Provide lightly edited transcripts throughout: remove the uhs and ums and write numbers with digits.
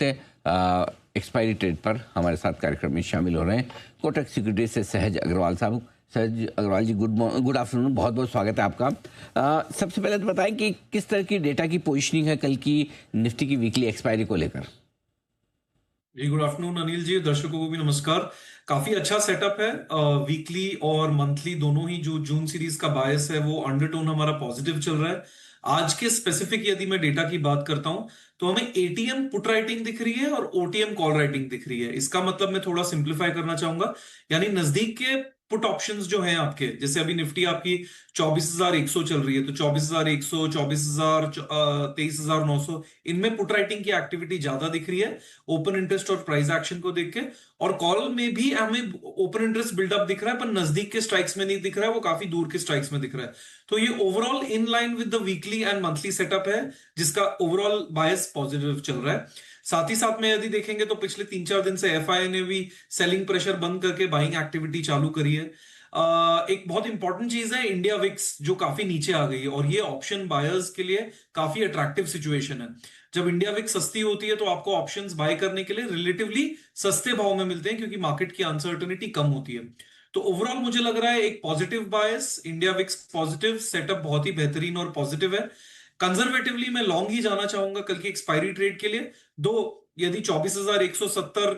हफ्ते expiry trade पर हमारे साथ कार्यक्रम में शामिल हो रहे हैं कोटक सिक्योरिटीज से सहज अग्रवाल साहब। सहज अग्रवाल जी, गुड आफ्टरनून, बहुत बहुत स्वागत है आपका। सबसे पहले तो बताएं कि किस तरह की डेटा की पोजीशनिंग है कल की निफ्टी की वीकली एक्सपायरी को लेकर। जी गुड आफ्टरनून अनिल जी, दर्शकों को भी नमस्कार। काफी अच्छा सेटअप है। वीकली और मंथली दोनों ही जो जून सीरीज का बायस है वो अंडरटोन हमारा पॉजिटिव चल रहा है। आज के स्पेसिफिक यदि मैं डेटा की बात करता हूं तो हमें एटीएम पुट राइटिंग दिख रही है और ओटीएम कॉल राइटिंग दिख रही है। इसका मतलब मैं थोड़ा सिंप्लीफाई करना चाहूंगा, यानी नजदीक के पुट ऑप्शंस जो हैं आपके, जैसे अभी निफ्टी आपकी 24,100 चल रही है, तो 24,100, 24,000, 23,900, इनमें पुट राइटिंग की एक्टिविटी ज्यादा दिख रही है ओपन इंटरेस्ट और प्राइस एक्शन को देख के। और कॉल में भी हमें ओपन इंटरेस्ट बिल्डअप दिख रहा है, पर नजदीक के स्ट्राइक्स में नहीं दिख रहा है, वो काफी दूर के स्ट्राइक्स में दिख रहा है। तो ये overall in line with the weekly and monthly setup है, जिसका ओवरऑल बायस पॉजिटिव चल रहा है। साथ ही साथ में यदि देखेंगे तो पिछले 3-4 दिन से एफआई ने भी सेलिंग प्रेशर बंद करके बाइंग एक्टिविटी चालू करी है। एक बहुत इंपॉर्टेंट चीज है इंडिया विक्स, जो काफी नीचे आ गई है, और ये ऑप्शन बायर्स के लिए काफी अट्रैक्टिव सिचुएशन है। जब इंडिया विक्स सस्ती होती है तो आपको ऑप्शंस बाय करने के लिए रिलेटिवली सस्ते भाव में मिलते हैं, क्योंकि मार्केट की अनसर्टेनिटी कम होती है। तो ओवरऑल मुझे लग रहा है एक पॉजिटिव बायस, इंडिया विक्स पॉजिटिव, सेटअप बहुत ही बेहतरीन और पॉजिटिव है। कंजर्वेटिवली मैं लॉन्ग ही जाना चाहूंगा कल की एक्सपायरी ट्रेड के लिए। दो, यदि 24,170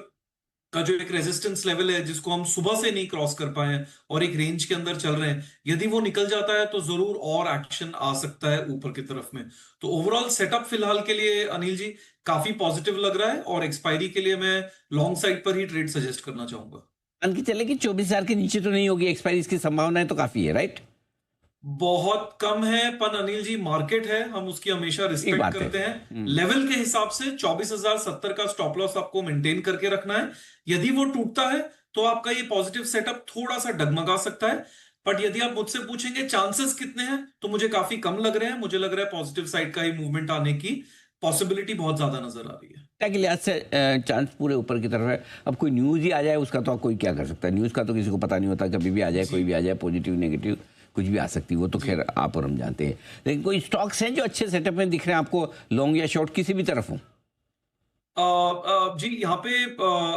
का जो एक रेजिस्टेंस लेवल है जिसको हम सुबह से नहीं क्रॉस कर पाए हैं और एक रेंज के अंदर चल रहे हैं, यदि वो निकल जाता है तो जरूर और एक्शन आ सकता है ऊपर की तरफ में। तो ओवरऑल सेटअप फिलहाल के लिए अनिल जी काफी पॉजिटिव लग रहा है, और एक्सपायरी के लिए मैं लॉन्ग साइड पर ही ट्रेड सजेस्ट करना चाहूंगा। मान के चले कि 24,000 के नीचे तो नहीं होगी एक्सपायरी, इसकी संभावनाएं तो काफी है, राइट? बहुत कम है, पर अनिल जी मार्केट है, हम उसकी हमेशा रिस्पेक्ट करते हैं। लेवल के हिसाब से 24,070 का स्टॉप लॉस आपको मेंटेन करके रखना है। यदि वो टूटता है तो आपका ये पॉजिटिव सेटअप थोड़ा सा डगमगा सकता है। बट यदि आप मुझसे पूछेंगे चांसेस कितने हैं, तो मुझे काफी कम लग रहे हैं। मुझे लग रहा है पॉजिटिव साइड का ही मूवमेंट आने की पॉसिबिलिटी बहुत ज्यादा नजर आ रही है। क्या के लिहाज से चांस पूरे ऊपर की तरफ है? अब कोई न्यूज ही आ जाए उसका तो कोई क्या कर सकता है? न्यूज का तो किसी को पता नहीं होता, कभी भी आ जाए, कोई भी आ जाए, पॉजिटिव नेगेटिव कुछ भी आ सकती है, वो तो खैर आप और हम जानते हैं। लेकिन कोई स्टॉक्स हैं जो अच्छे सेटअप में दिख रहे हैं आपको, लॉन्ग या शॉर्ट किसी भी तरफ हो? जी यहाँ पे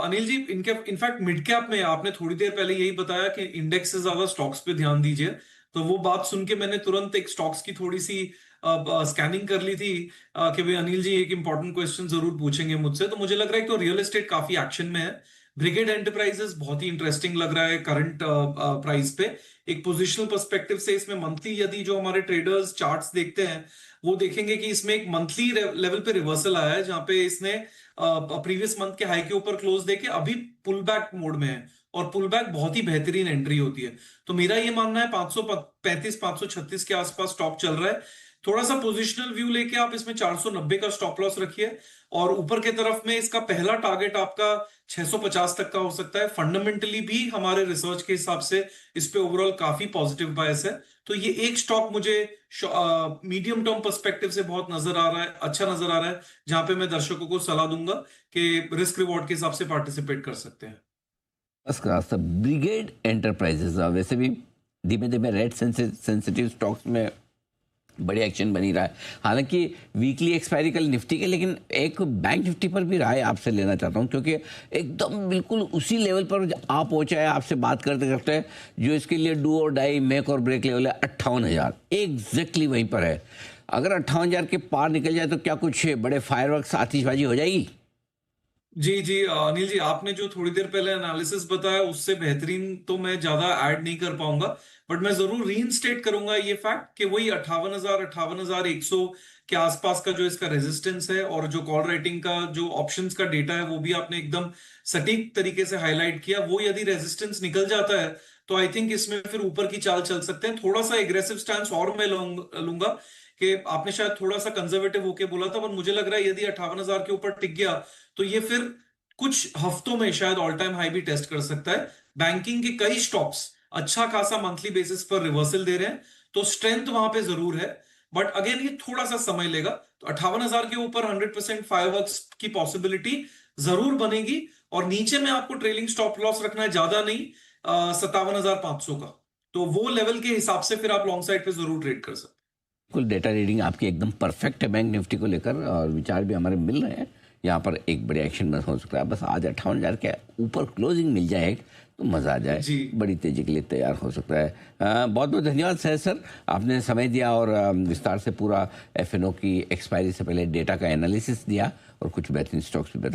अनिल जी, इनके इनफैक्ट मिड कैप में आपने थोड़ी देर पहले यही बताया कि इंडेक्स से ज्यादा स्टॉक्स पे ध्यान दीजिए। तो वो बात सुन के मैंने तुरंत एक स्टॉक्स की थोड़ी सी स्कैनिंग कर ली थी कि भाई अनिल जी एक इंपॉर्टेंट क्वेश्चन जरूर पूछेंगे मुझसे। तो मुझे लग रहा है कि तो रियल एस्टेट काफी एक्शन में है। ब्रिगेड एंटरप्राइजेस बहुत ही इंटरेस्टिंग लग रहा है करंट प्राइस पे। एक पोजिशनल पर्सपेक्टिव से इसमें मंथली यदि जो हमारे ट्रेडर्स चार्ट्स देखते हैं, वो देखेंगे कि इसमें एक मंथली लेवल पे रिवर्सल आया है, जहां पे इसने प्रीवियस मंथ के हाई के ऊपर क्लोज देके अभी पुल बैक मोड में है, और पुल बैक बहुत ही बेहतरीन एंट्री होती है। तो मेरा ये मानना है 535 536 के आसपास स्टॉक चल रहा है। थोड़ा सा पोजिशनल व्यू लेके आप इसमें 490 का स्टॉप लॉस रखिए, और ऊपर के तरफ में इसका पहला टारगेट आपका 650 तक का हो सकता है। फंडामेंटली भी हमारे रिसर्च के हिसाब से इस पे ओवरऑल काफी पॉजिटिव बायस है। तो ये एक स्टॉक मुझे मीडियम टर्म पर्सपेक्टिव से बहुत नजर आ रहा है, अच्छा नजर आ रहा है, जहां पे मैं दर्शकों को सलाह दूंगा कि रिस्क रिवॉर्ड के हिसाब से पार्टिसिपेट कर सकते हैं। बस ब्रिगेड एंटरप्राइजेस वैसे भी धीमे धीमे रेट सेंसिटिव स्टॉक्स में बड़े एक्शन बनी रहा है। हालांकि वीकली एक्सपायरी कल निफ्टी के, लेकिन एक बैंक निफ्टी पर भी राय आपसे लेना चाहता हूं, क्योंकि एकदम बिल्कुल उसी लेवल पर आप पहुंचा है आपसे बात करते करते, जो इसके लिए डू और डाई मेक और ब्रेक लेवल है 58,000, एग्जैक्टली वहीं पर है। अगर 58,000 के पार निकल जाए तो क्या कुछ बड़े फायरवर्क्स आतिशबाजी हो जाएगी? जी जी अनिल जी, आपने जो थोड़ी देर पहले एनालिसिस बताया उससे बेहतरीन तो मैं ज्यादा ऐड नहीं कर पाऊंगा। बट मैं जरूर रीइंस्टेट करूंगा ये फैक्ट कि वही 58,000 58,100 के आसपास का जो इसका रेजिस्टेंस है, और जो कॉल राइटिंग का जो ऑप्शंस का डेटा है वो भी आपने एकदम सटीक तरीके से हाईलाइट किया। वो यदि रेजिस्टेंस निकल जाता है तो आई थिंक इसमें फिर ऊपर की चाल चल सकते हैं। थोड़ा सा एग्रेसिव स्टैंस और मैं लूंगा कि आपने शायद थोड़ा सा कंजर्वेटिव होके बोला था, पर मुझे लग रहा है यदि 58,000 के ऊपर टिक गया तो ये फिर कुछ हफ्तों में शायद ऑल टाइम हाई भी टेस्ट कर सकता है। बैंकिंग के कई स्टॉक्स अच्छा खासा मंथली बेसिस पर रिवर्सल दे रहे हैं, तो स्ट्रेंथ वहां पे जरूर है। बट अगेन ये थोड़ा सा समय लेगा। तो 58,000 के ऊपर 100% फायरवर्क्स की पॉसिबिलिटी जरूर बनेगी, और नीचे में आपको ट्रेलिंग स्टॉप लॉस रखना है, ज्यादा नहीं, 57,500 का। तो वो लेवल के हिसाब से फिर आप लॉन्ग साइड पे जरूर ट्रेड कर सकते हैं। कुल डेटा रीडिंग आपकी एकदम परफेक्ट है बैंक निफ्टी को लेकर, और विचार भी हमारे मिल रहे हैं यहाँ पर एक बड़े एक्शन में हो सकता है। बस आज 58,000 के ऊपर क्लोजिंग मिल जाए तो मज़ा आ जाए, जी। बड़ी तेजी के लिए तैयार हो सकता है। बहुत बहुत धन्यवाद सर, आपने समय दिया और विस्तार से पूरा एफएनओ की एक्सपायरी से पहले डेटा का एनालिसिस दिया और कुछ बेहतरीन स्टॉक्स भी बताया।